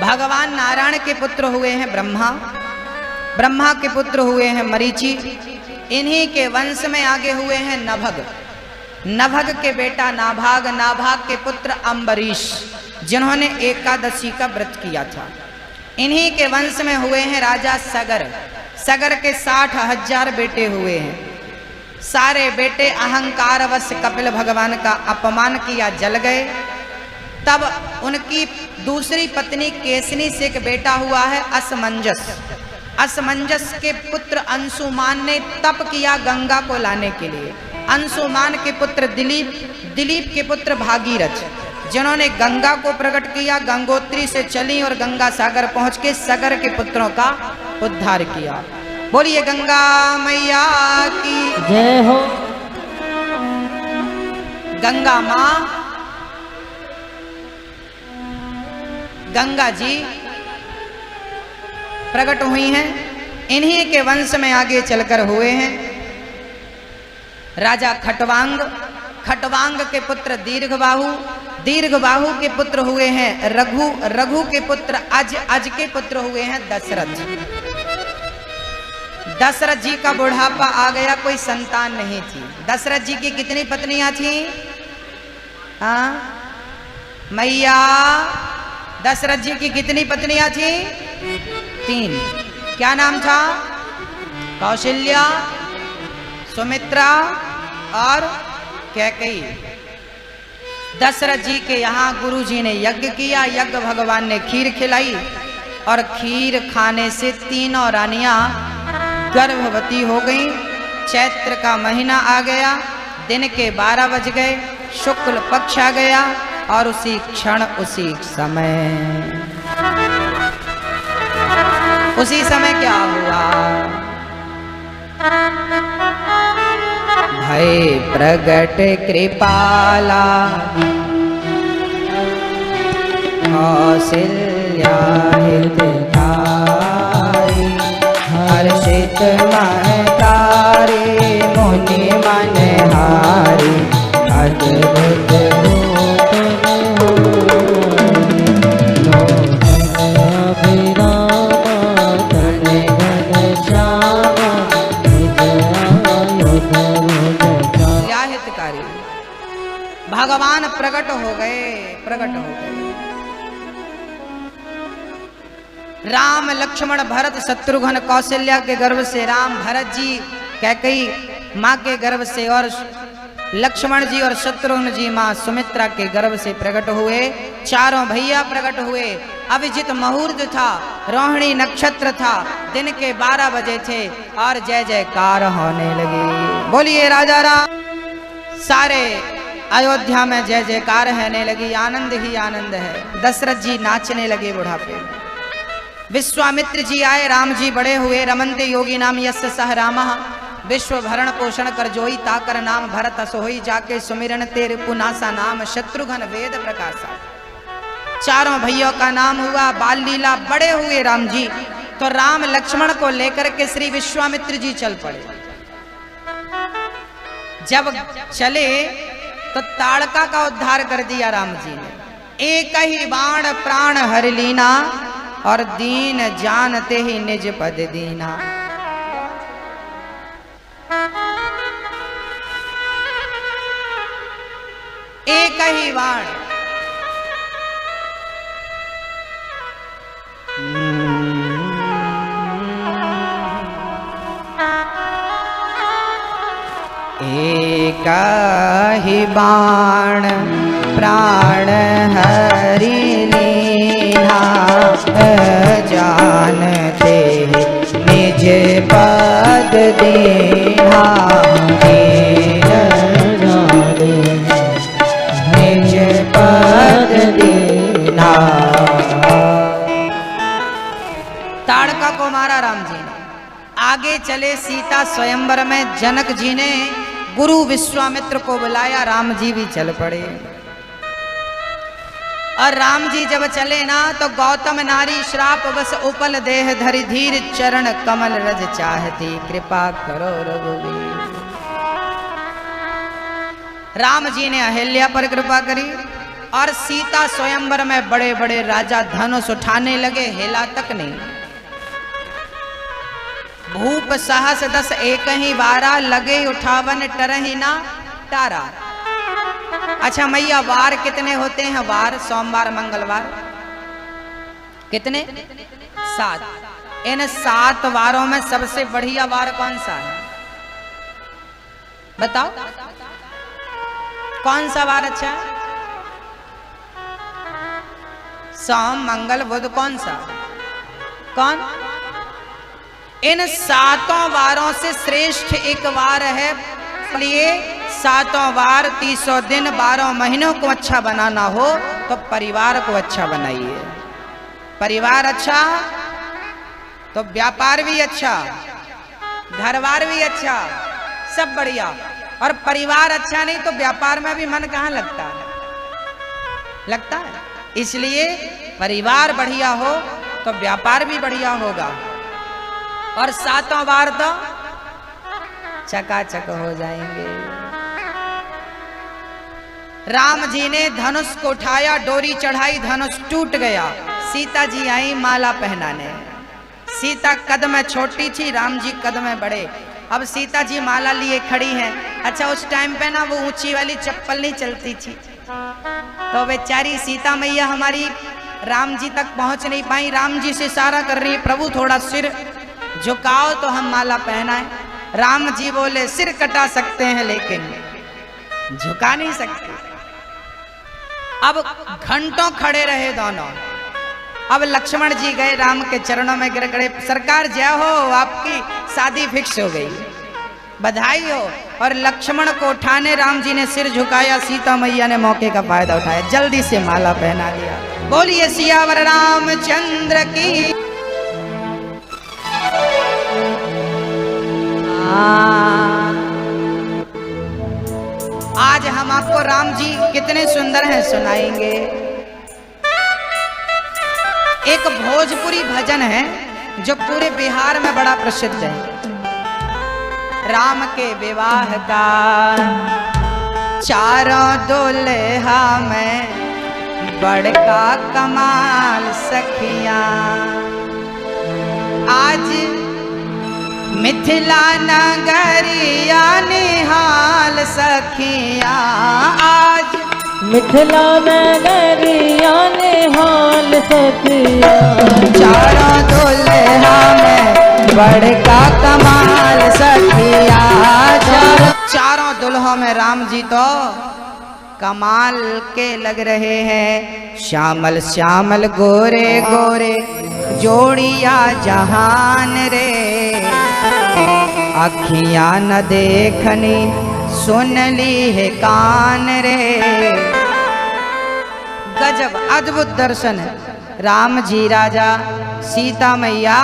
भगवान नारायण के पुत्र हुए हैं ब्रह्मा, ब्रह्मा के पुत्र हुए हैं मरीचि, इन्हीं के वंश में आगे हुए हैं नभग, नभग के बेटा नाभाग, नाभाग के पुत्र अम्बरीश जिन्होंने एकादशी का व्रत किया था। इन्हीं के वंश में हुए हैं राजा सगर, सगर के 60,000 बेटे हुए हैं। सारे बेटे अहंकारवश कपिल भगवान का अपमान किया, जल गए। तब उनकी दूसरी पत्नी केसनी से एक बेटा हुआ है असमंजस, असमंजस के पुत्र अंशुमान ने तप किया गंगा को लाने के लिए। अंशुमान के पुत्र दिलीप, दिलीप के पुत्र भागीरथ जिन्होंने गंगा को प्रकट किया, गंगोत्री से चली और गंगा सागर पहुंच के सगर के पुत्रों का उद्धार किया। बोलिए गंगा मैया की जय हो। गंगा माँ, गंगा जी प्रकट हुई हैं, इन्हीं के वंश में आगे चलकर हुए हैं राजा खटवांग, खटवांग के पुत्र दीर्घबाहु, दीर्घबाहु के पुत्र हुए हैं रघु, रघु के पुत्र अज, अज के पुत्र हुए हैं दशरथ। दशरथ जी का बुढ़ापा आ गया, कोई संतान नहीं थी। दशरथ जी की कितनी पत्नियां थी? हाँ मैया, दशरथ जी की कितनी पत्नियां थी? 3। क्या नाम था? कौशल्या, सुमित्रा और कैकेयी। दशरथ जी के यहाँ गुरु जी ने यज्ञ किया, यज्ञ भगवान ने खीर खिलाई और खीर खाने से तीनों रानियां गर्भवती हो गईं। चैत्र का महीना आ गया, दिन के 12 बज गए, शुक्ल पक्ष आ गया और उसी क्षण उसी समय क्या हुआ? भय प्रगट कृपाला कौशल्या हितकारी, हर्षित महतारी मुनि मनहारी, अद्भुत भगवान प्रकट हो गए, प्रकट हो गए। राम लक्ष्मण भरत शत्रुघ्न कौशल्या के गर्भ से राम, भरत जी कैकेयी माँ के गर्भ से, और लक्ष्मण जी और शत्रुघ्न जी माँ सुमित्रा के गर्भ से प्रकट हुए। चारों भैया प्रकट हुए। अभिजित मुहूर्त था, रोहिणी नक्षत्र था, दिन के 12 बजे थे और जय जयकार होने लगी। बोलिए राजा राम। सारे अयोध्या में जय जयकार होने लगी, आनंद ही आनंद है। दशरथ जी नाचने लगे बुढ़ापे में। विश्वामित्र जी आए, राम जी बड़े हुए। रमन्ते योगी नाम यस्य सह रामः, विश्व भरण पोषण कर जोई, ताकर नाम भरत असोई, जाके सुमिरन तेरे पुनासा नाम, शत्रुघ्न वेद प्रकाशा। चारों भैया का नाम हुआ। बाल लीला बड़े हुए राम जी, तो राम लक्ष्मण को लेकर के श्री विश्वामित्र जी चल पड़े। जब चले तो ताड़का का उद्धार कर दिया राम जी ने। एक ही बाण प्राण हर लीना, और दीन जानते ही निज पद दीना। एक ही बाण। एक ही बाण प्राण हरि लीना, जानते निज पद दीना। निज पद दीना। ताड़का को मारा राम जी ने। आगे चले सीता स्वयंवर में, जनक जी ने गुरु विश्वामित्र को बुलाया, राम जी भी चल पड़े। और राम जी जब चले ना तो गौतम नारी श्राप बस उपल देह धरि, धीर चरण कमल रज चाहती, कृपा करो रघुवीर। राम जी ने अहिल्या पर कृपा करी और सीता स्वयंवर में बड़े बड़े राजा धनुष उठाने लगे, हिला तक नहीं। भूप सहस दस एक ही बारा, लगे उठावन टरहि ना तारा। अच्छा मैया, वार कितने होते हैं? वार सोमवार मंगलवार कितने? 7। इन 7 वारों में सबसे बढ़िया वार कौन सा है? बताओ कौन सा वार अच्छा है? सोम मंगल बुध, कौन सा? कौन? इन 7 वारों से श्रेष्ठ एक वार है। इसलिए 7 वार 300 दिन 12 महीनों को अच्छा बनाना हो तो परिवार को अच्छा बनाइए। परिवार अच्छा तो व्यापार भी अच्छा, घरवार भी अच्छा, सब बढ़िया। और परिवार अच्छा नहीं तो व्यापार में भी मन कहाँ लगता है? लगता है। इसलिए परिवार बढ़िया हो तो व्यापार भी बढ़िया होगा। और 7 वार तो चकाचक हो जाएंगे। राम जी ने धनुष को उठाया, डोरी चढ़ाई, धनुष टूट गया। सीता जी आई माला पहनाने। सीता कद में छोटी थी, राम जी कद में बड़े। अब सीता जी माला लिए खड़ी हैं। अच्छा उस टाइम पे ना वो ऊंची वाली चप्पल नहीं चलती थी, तो बेचारी सीता मैया हमारी राम जी तक पहुंच नहीं पाई। राम जी से इशारा कर रही, प्रभु थोड़ा सिर झुकाओ तो हम माला पहनाएं। राम जी बोले सिर कटा सकते हैं लेकिन झुका नहीं सकते। अब घंटों खड़े रहे दोनों। अब लक्ष्मण जी गए राम के चरणों में गिर गए, सरकार जय हो, आपकी शादी फिक्स हो गई, बधाई हो। और लक्ष्मण को उठाने राम जी ने सिर झुकाया, सीता मैया ने मौके का फायदा उठाया, जल्दी से माला पहना दिया। बोलिए सियावर रामचंद्र की। आज हम आपको राम जी कितने सुंदर हैं सुनाएंगे। एक भोजपुरी भजन है जो पूरे बिहार में बड़ा प्रसिद्ध है। राम के विवाह का चारों दुल्हा में बड़का कमाल सखिया। आज मिथिला नगरिया निहाल सखिया, आज मिथिला नगरिया निहाल सखिया। चारों दुल्हा में बड़का कमाल सखिया। चारों दुल्हों में राम जी तो कमाल के लग रहे हैं। श्यामल श्यामल गोरे गोरे जोड़िया जहान रे, अखियां न देखनी सुन ली है कान रे। गजब अद्भुत दर्शन है। राम जी राजा, सीता मैया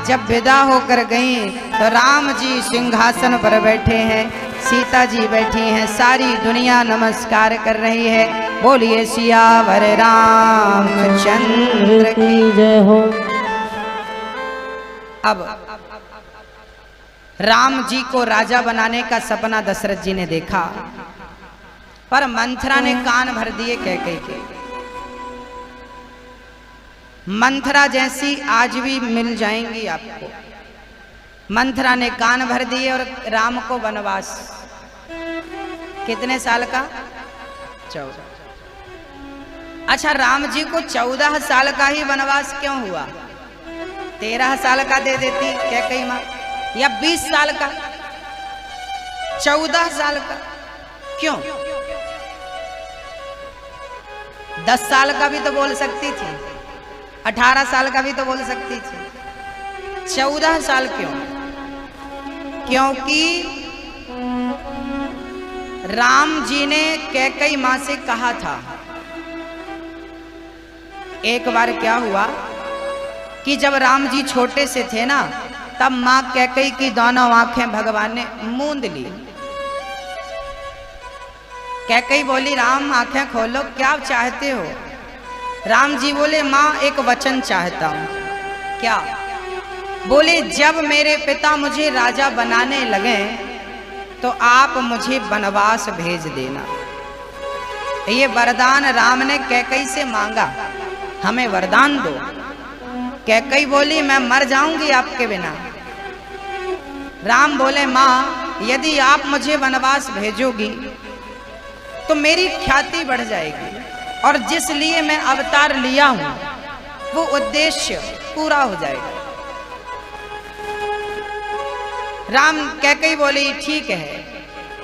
जब विदा होकर गई तो राम जी सिंहासन पर बैठे हैं, सीता जी बैठी हैं, सारी दुनिया नमस्कार कर रही है। बोलिए सियावर रामचंद्र की जय हो। अब राम जी को राजा बनाने का सपना दशरथ जी ने देखा, पर मंथरा ने कान भर दिए कैकेयी के। मंथरा जैसी आज भी मिल जाएंगी आपको। मंथरा ने कान भर दिए और राम को वनवास। कितने साल का? 14। अच्छा राम जी को 14 साल का ही वनवास क्यों हुआ? 13 साल का दे देती कैकेयी मां, या 20 साल का, 14 साल का क्यों? 10 साल का भी तो बोल सकती थी, 18 साल का भी तो बोल सकती थी। 14 साल क्यों? क्योंकि राम जी ने कैकेयी मां से कहा था। एक बार क्या हुआ कि जब राम जी छोटे से थे ना, तब मां कैकेयी की दोनों आंखें भगवान ने मूंद ली। कैकेयी बोली राम आंखें खोलो, क्या चाहते हो? राम जी बोले मां एक वचन चाहता हूं। क्या? बोले जब मेरे पिता मुझे राजा बनाने लगे तो आप मुझे वनवास भेज देना। ये वरदान राम ने कैकई से मांगा, हमें वरदान दो। कैकई बोली मैं मर जाऊंगी आपके बिना। राम बोले माँ यदि आप मुझे वनवास भेजोगी तो मेरी ख्याति बढ़ जाएगी और जिस लिए मैं अवतार लिया हूं वो उद्देश्य पूरा हो जाएगा। राम कैकई बोली ठीक है।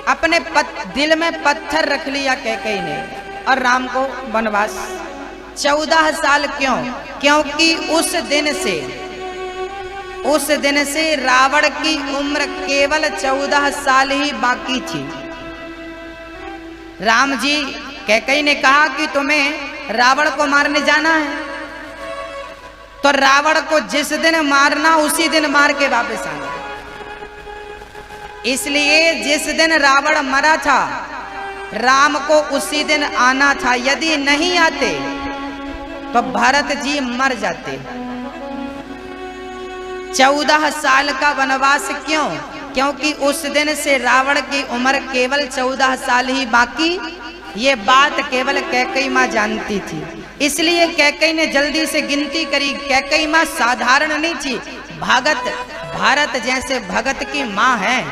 अपने दिल में पत्थर रख लिया कैकई ने और राम को वनवास 14 साल। क्यों? क्योंकि उस दिन से रावण की उम्र केवल 14 साल ही बाकी थी। राम जी कैकई ने कहा कि तुम्हें रावण को मारने जाना है तो रावण को जिस दिन मारना उसी दिन मार के वापस आना। इसलिए जिस दिन रावण मरा था राम को उसी दिन आना था। यदि नहीं आते तो भरत जी मर जाते। 14 साल का वनवास क्यों? क्योंकि उस दिन से रावण की उम्र केवल 14 साल ही बाकी। ये बात केवल कैकई माँ जानती थी, इसलिए कैकई ने जल्दी से गिनती करी। कैकई माँ साधारण नहीं थी, भारत जैसे भगत की माँ है,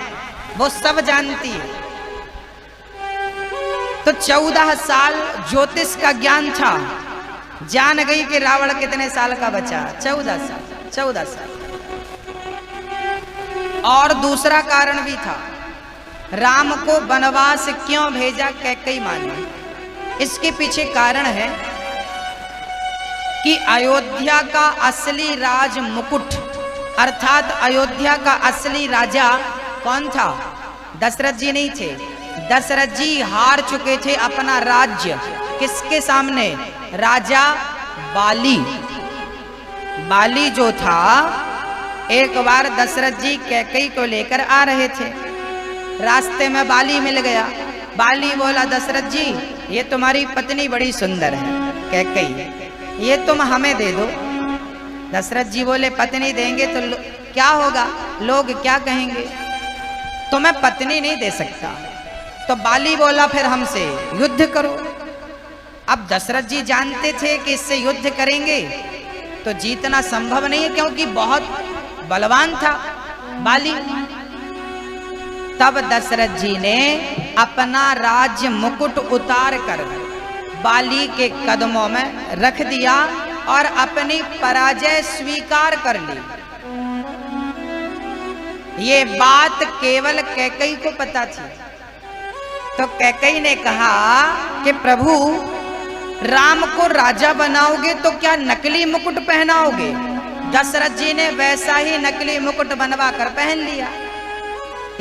वो सब जानती है। तो 14 साल ज्योतिष का ज्ञान था, जान गई कि रावण कितने साल का बचा। 14 साल। और दूसरा कारण भी था, राम को वनवास क्यों भेजा कैकई माँ ने। इसके पीछे कारण है कि अयोध्या का असली राज मुकुट अर्थात अयोध्या का असली राजा कौन था? दशरथ जी नहीं थे। दशरथ जी हार चुके थे अपना राज्य। किसके सामने? राजा बाली जो था। एक बार दशरथ जी कैकई को लेकर आ रहे थे, रास्ते में बाली मिल गया। बाली बोला दशरथ जी ये तुम्हारी पत्नी बड़ी सुंदर है कैकई, ये तुम हमें दे दो। दशरथ जी बोले पत्नी देंगे तो क्या होगा, लोग क्या कहेंगे, तो मैं पत्नी नहीं दे सकता। तो बाली बोला फिर हमसे युद्ध करो। अब दशरथ जी जानते थे कि इससे युद्ध करेंगे तो जीतना संभव नहीं है, क्योंकि बहुत बलवान था बाली। तब दशरथ जी ने अपना राज्य मुकुट उतार कर बाली के कदमों में रख दिया और अपनी पराजय स्वीकार कर ली। ये बात केवल कैकई को पता थी। तो कैकई ने कहा कि प्रभु राम को राजा बनाओगे तो क्या नकली मुकुट पहनाओगे? दशरथ जी ने वैसा ही नकली मुकुट बनवा कर पहन लिया।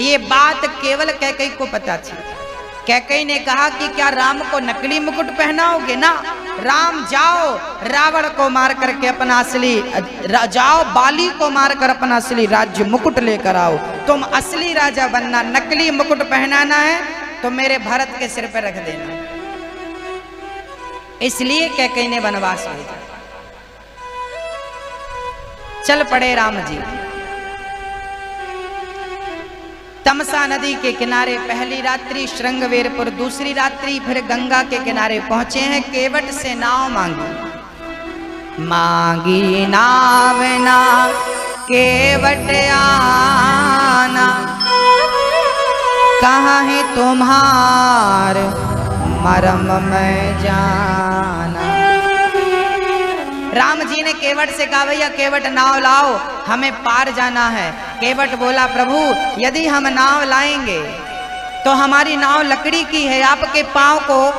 ये बात केवल कैकई को पता थी। कैकई ने कहा कि क्या राम को नकली मुकुट पहनाओगे? ना, राम जाओ रावण को मार करके अपना असली जाओ बाली को मार कर अपना असली राज्य मुकुट लेकर आओ। तुम असली राजा बनना, नकली मुकुट पहनाना है तो मेरे भरत के सिर पर रख देना। इसलिए कैकई ने वनवास भेजा। चल पड़े राम जी। तमसा नदी के किनारे पहली रात्रि श्रृंगवेरपुर, दूसरी रात्रि फिर गंगा के किनारे पहुंचे हैं। केवट से नाव मांगी नाव ना केवट आना, कहाँ है तुम्हार मरम में जाना। राम जी ने केवट से कहा भैया केवट नाव लाओ, हमें पार जाना है। केवट बोला प्रभु यदि हम नाव लाएंगे तो हमारी नाव लकड़ी की है, आपके पांव को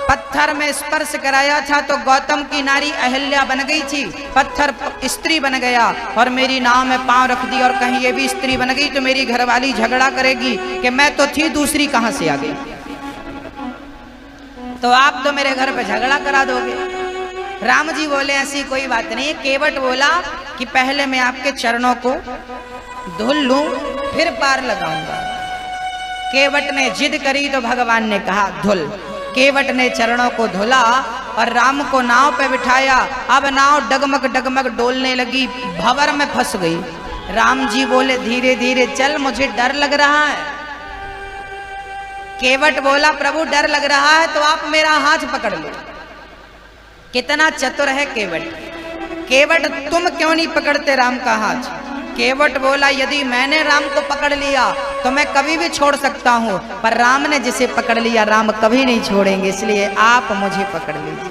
पत्थर में स्पर्श कराया था तो गौतम की नारी अहिल्या बन गई थी, पत्थर स्त्री बन गया और मेरी नाव में पांव रख दी और कहीं ये भी स्त्री बन गई तो मेरी घरवाली झगड़ा करेगी कि मैं तो थी दूसरी कहां से आ गई, तो आप तो मेरे घर पे झगड़ा करा दोगे। राम जी बोले ऐसी कोई बात नहीं। केवट बोला कि पहले मैं आपके चरणों को धुल लूं फिर पार लगाऊंगा। केवट ने जिद करी तो भगवान ने कहा धुल। केवट ने चरणों को धुला और राम को नाव पे बिठाया। अब नाव डगमग डगमग डोलने लगी, भंवर में फंस गई। राम जी बोले धीरे धीरे चल, मुझे डर लग रहा है। केवट बोला प्रभु डर लग रहा है तो आप मेरा हाथ पकड़ लो। कितना चतुर है केवट। केवट तुम क्यों नहीं पकड़ते राम का हाथ? केवट बोला यदि मैंने राम को पकड़ लिया तो मैं कभी भी छोड़ सकता हूं, पर राम ने जिसे पकड़ लिया राम कभी नहीं छोड़ेंगे, इसलिए आप मुझे पकड़ लीजिए।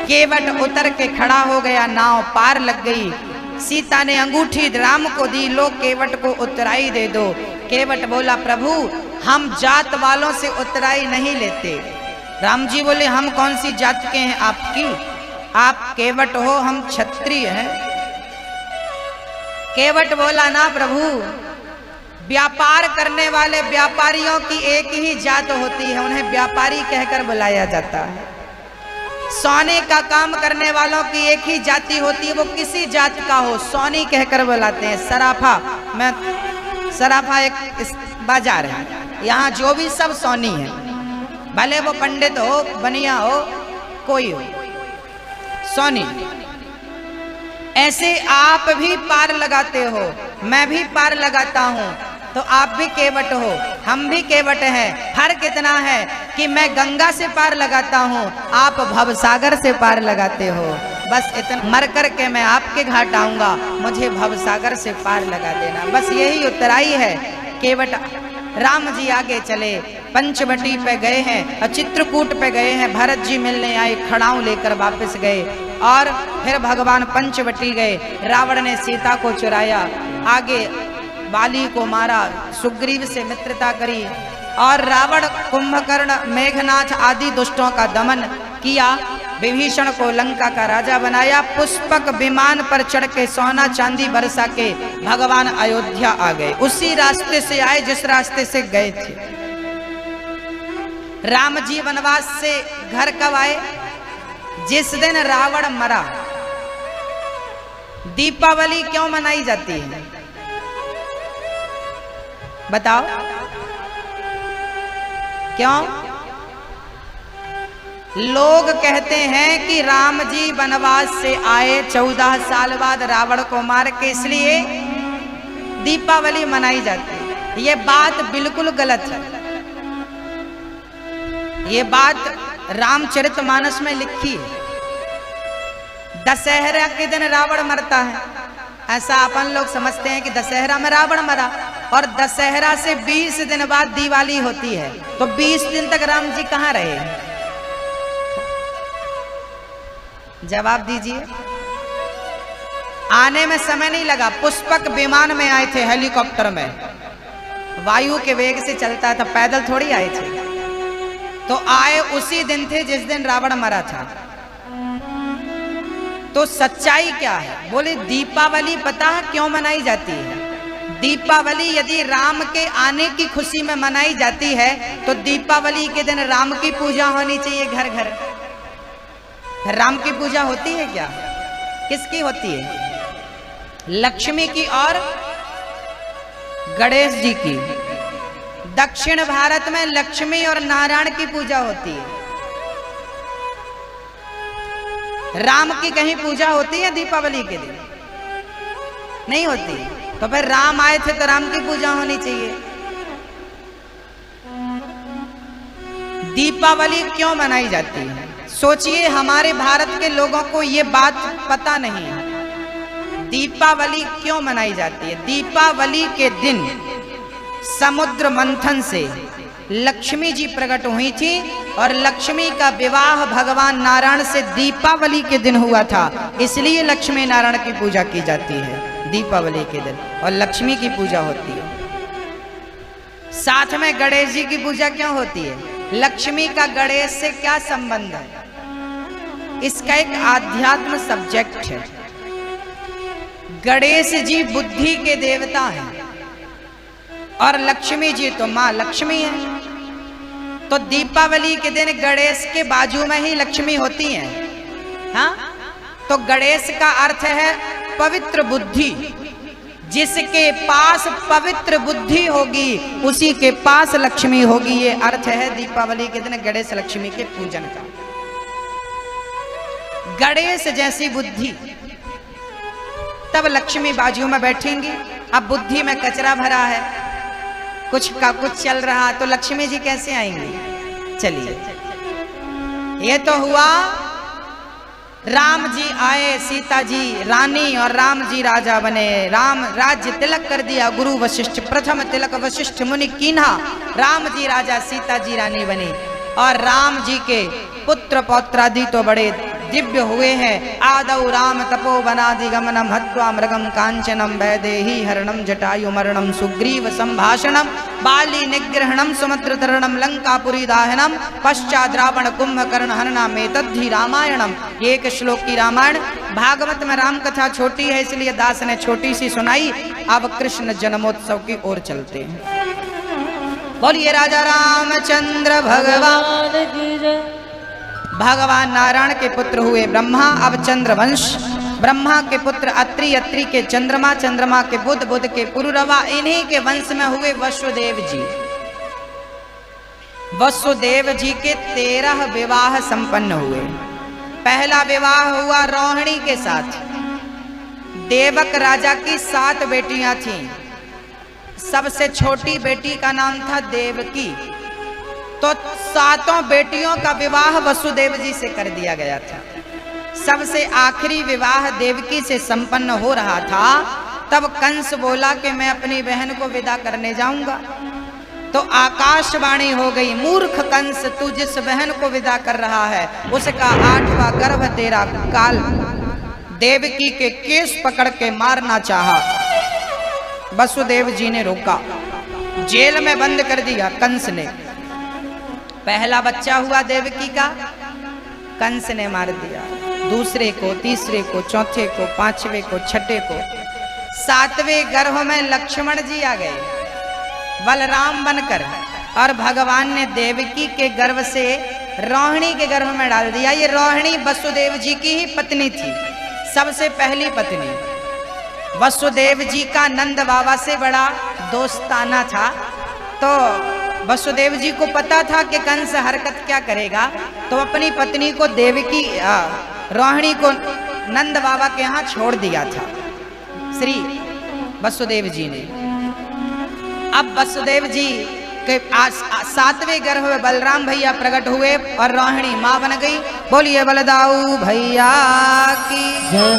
केवट उतर के खड़ा हो गया, नाव पार लग गई। सीता ने अंगूठी राम को दी, लो केवट को उतराई दे दो। केवट बोला प्रभु हम जात वालों से उतराई नहीं लेते। राम जी बोले हम कौन सी जात के हैं आपकी? आप केवट हो, हम क्षत्रिय हैं। केवट बोला ना प्रभु, व्यापार करने वाले व्यापारियों की एक ही जात होती है, उन्हें व्यापारी कहकर बुलाया जाता है। सोने का काम करने वालों की एक ही जाति होती है, वो किसी जात का हो सोनी कहकर बुलाते हैं। सराफा एक बाजार है, यहाँ जो भी सब सोनी है, भले वो पंडित हो बनिया हो कोई हो, सोनी। ऐसे आप भी पार लगाते हो, मैं भी पार लगाता हूँ, तो आप भी केवट हो, हम भी केवट हैं। फर्क इतना है कि मैं गंगा से पार लगाता हूँ, आप भवसागर से पार लगाते हो। बस इतना, मर कर के मैं आपके घाट आऊंगा, मुझे भवसागर से पार लगा देना। बस यही उतराई है। केवट राम जी आगे चले, पंचवटी पे गए हैं और चित्रकूट पे गए हैं, भरत जी मिलने आए, खड़ाऊ लेकर वापस गए और फिर भगवान पंचवटी गए। रावण ने सीता को चुराया, आगे बाली को मारा, सुग्रीव से मित्रता करी और रावण कुंभकर्ण मेघनाथ आदि दुष्टों का दमन किया। विभीषण को लंका का राजा बनाया। पुष्पक विमान पर चढ़ के सोना चांदी बरसा के भगवान अयोध्या आ गए। उसी रास्ते से आए जिस रास्ते से गए थे। राम जी वनवास से घर कब आए? जिस दिन रावण मरा। दीपावली क्यों मनाई जाती है बताओ? क्यों? लोग कहते हैं कि राम जी वनवास से आए 14 साल बाद रावण को मार के, इसलिए दीपावली मनाई जाती है। ये बात बिल्कुल गलत है। ये बात रामचरितमानस में लिखी है। दशहरा के दिन रावण मरता है, ऐसा अपन लोग समझते हैं कि दशहरा में रावण मरा, और दशहरा से 20 दिन बाद दिवाली होती है, तो 20 दिन तक राम जी कहाँ रहे? जवाब दीजिए। आने में समय नहीं लगा, पुष्पक विमान में आए थे, हेलीकॉप्टर में, वायु के वेग से चलता था, पैदल थोड़ी आए थे। तो आए उसी दिन थे जिस दिन रावण मरा था। तो सच्चाई क्या है? बोले दीपावली पता है क्यों मनाई जाती है? दीपावली यदि राम के आने की खुशी में मनाई जाती है तो दीपावली के दिन राम की पूजा होनी चाहिए घर घर। राम की पूजा होती है क्या? किसकी होती है? लक्ष्मी की और गणेश जी की। दक्षिण भारत में लक्ष्मी और नारायण की पूजा होती है। राम की कहीं पूजा होती है दीपावली के दिन? नहीं होती। तो फिर राम आए थे तो राम की पूजा होनी चाहिए। दीपावली क्यों मनाई जाती है? सोचिए, हमारे भारत के लोगों को ये बात पता नहीं है। दीपावली क्यों मनाई जाती है? दीपावली के दिन समुद्र मंथन से लक्ष्मी जी प्रकट हुई थी और लक्ष्मी का विवाह भगवान नारायण से दीपावली के दिन हुआ था, इसलिए लक्ष्मी नारायण की पूजा की जाती है दीपावली के दिन, और लक्ष्मी की पूजा होती है। साथ में गणेश जी की पूजा क्यों होती है? लक्ष्मी का गणेश से क्या संबंध है? इसका एक आध्यात्म सब्जेक्ट है। गणेश जी बुद्धि के देवता हैं और लक्ष्मी जी तो माँ लक्ष्मी है। तो दीपावली के दिन गणेश के बाजू में ही लक्ष्मी होती हैं। हाँ, तो गणेश का अर्थ है पवित्र बुद्धि। जिसके पास पवित्र बुद्धि होगी उसी के पास लक्ष्मी होगी। ये अर्थ है दीपावली के दिन गणेश लक्ष्मी के पूजन का। गणेश जैसी बुद्धि, तब लक्ष्मी बाजू में बैठेंगी। अब बुद्धि में कचरा भरा है, कुछ का कुछ चल रहा तो लक्ष्मी जी कैसे आएंगी। चलिए, ये तो हुआ राम जी आए, सीता जी रानी और राम जी राजा बने। राम राज्य तिलक कर दिया गुरु वशिष्ठ, प्रथम तिलक वशिष्ठ मुनि कीन्हा। राम जी राजा, सीता जी रानी बनी। और राम जी के पुत्र पौत्रादि तो बड़े दिव्य हुए हैं। आदौ राम तपोवनादि गमनम हत्वा मृगम कांचनम वैदेही हरणम जटायु मरणम सुग्रीव संभाषणम बाली निग्रहणम सुमद्र तरणम लंकापुरी दाहनम पश्चात रावण कुंभकर्ण हरणम एतद्धि रामायणम। ये एक श्लोक की रामायण। भागवत में राम कथा छोटी है, इसलिए दास ने छोटी सी सुनाई। अब कृष्ण जन्मोत्सव की ओर चलते हैं। बोलिए राजा रामचंद्र भगवान की जय। भगवान नारायण के पुत्र हुए ब्रह्मा। अब चंद्रवंश। ब्रह्मा के पुत्र अत्रि, अत्रि के चंद्रमा, चंद्रमा के बुध, बुध के पुरुरवा। इन्हीं के वंश में हुए वसुदेव जी। वसुदेव जी के 13 विवाह संपन्न हुए। पहला विवाह हुआ रोहिणी के साथ। देवक राजा की 7 बेटियां थीं। सबसे छोटी बेटी का नाम था देवकी। तो 7 बेटियों का विवाह वसुदेव जी से कर दिया गया था। सबसे आखिरी विवाह देवकी से संपन्न हो रहा था। तब कंस बोला कि मैं अपनी बहन को विदा करने जाऊंगा। तो आकाशवाणी हो गई, मूर्ख कंस, तू जिस बहन को विदा कर रहा है उसका 8वां गर्भ तेरा काल। देवकी के केस पकड़ के मारना चाहा। वसुदेव जी ने रोका, जेल में बंद कर दिया कंस ने। पहला बच्चा हुआ देवकी का, कंस ने मार दिया। दूसरे को, तीसरे को, चौथे को, 5वें को, 6ठे को। 7वें गर्भ में लक्ष्मण जी आ गए बलराम बनकर, और भगवान ने देवकी के गर्भ से रोहिणी के गर्भ में डाल दिया। ये रोहिणी वसुदेव जी की ही पत्नी थी, सबसे पहली पत्नी। वसुदेव जी का नंद बाबा से बड़ा दोस्ताना था। तो वसुदेव जी को पता था कि कंस हरकत क्या करेगा, तो अपनी पत्नी को देवकी रोहिणी को नंद बाबा के यहाँ छोड़ दिया था श्री वसुदेव जी ने। अब वसुदेव जी के 7वें गर्भ में बलराम भैया प्रकट हुए और रोहिणी माँ बन गई। बोलिए बलदाऊ भैया की जय।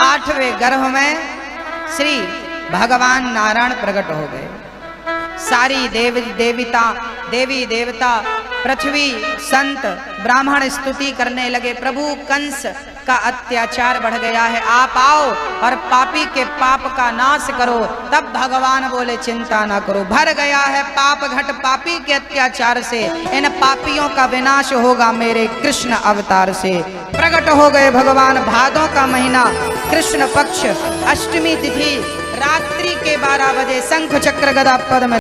8वें गर्भ में श्री भगवान नारायण प्रकट हो गए। सारी देवी देवता पृथ्वी संत ब्राह्मण स्तुति करने लगे। प्रभु कंस का अत्याचार बढ़ गया है, आप आओ और पापी के पाप का नाश करो। तब भगवान बोले चिंता ना करो, भर गया है पाप घट पापी के अत्याचार से। इन पापियों का विनाश होगा मेरे कृष्ण अवतार से। प्रकट हो गए भगवान। भादों का महीना, कृष्ण पक्ष, अष्टमी तिथि, रात्रि के 12 बजे शंख चक्र गदा पद्म